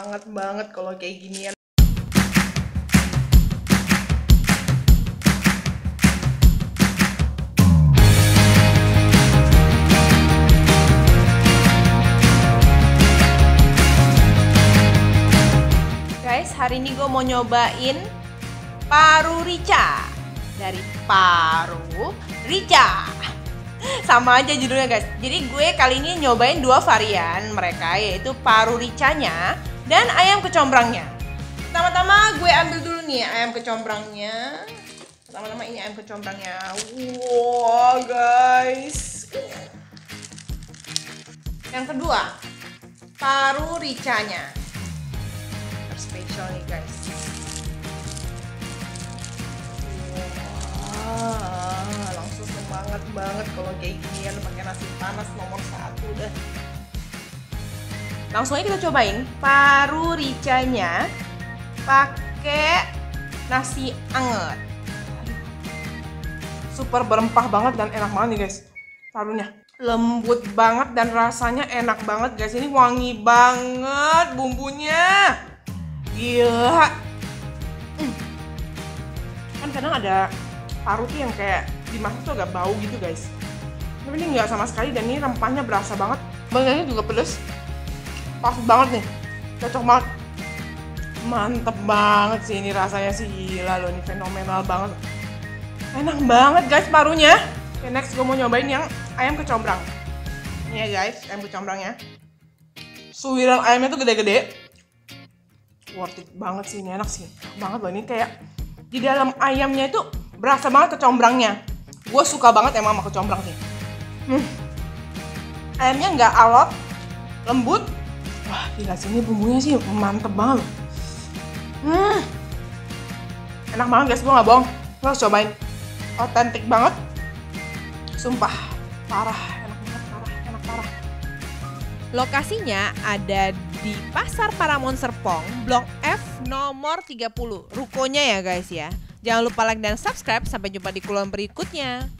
semangat banget kalau kayak ginian. Guys, hari ini gue mau nyobain paru rica dari Paru Rica. Sama aja judulnya guys. Jadi gue kali ini nyobain dua varian mereka, yaitu paru ricanya dan ayam kecombrangnya. Pertama-tama gue ambil dulu nih ayam kecombrangnya. Pertama-tama ini ayam kecombrangnya. Wow guys. Yang kedua, paru ricanya. Spesial nih guys. Wah, langsung semangat banget kalau kayak ginian pakai nasi panas nomor 1 dah. Langsung aja kita cobain paru ricanya pakai nasi anget. Super berempah banget dan enak banget nih guys. Parunya lembut banget dan rasanya enak banget guys. Ini wangi banget bumbunya. Gila. Kan kadang ada paru tuh yang kayak dimasak tuh agak bau gitu guys. Tapi ini nggak sama sekali dan ini rempahnya berasa banget. Banyaknya juga pedes. Pas banget nih. Cocok banget. Mantep banget sih ini rasanya sih, gila loh, ini fenomenal banget. Enak banget guys parunya. Oke, next gue mau nyobain yang ayam kecombrang. Ini ya guys, ayam kecombrangnya. Suiran ayamnya tuh gede-gede. Worth it banget sih, ini enak sih. Enak banget loh, ini kayak di dalam ayamnya itu berasa banget kecombrangnya. Gue suka banget emang sama kecombrang sih. Ayamnya nggak alot, lembut. Wah gila sih, ini bumbunya sih mantep banget loh. Enak banget guys, gue nggak bohong. Gue harus cobain. Otentik banget. Sumpah, parah, enak banget, parah, enak parah. Lokasinya ada di Pasar Paramount Serpong, Blok F nomor 30. Rukonya ya guys ya. Jangan lupa like dan subscribe. Sampai jumpa di kulon berikutnya.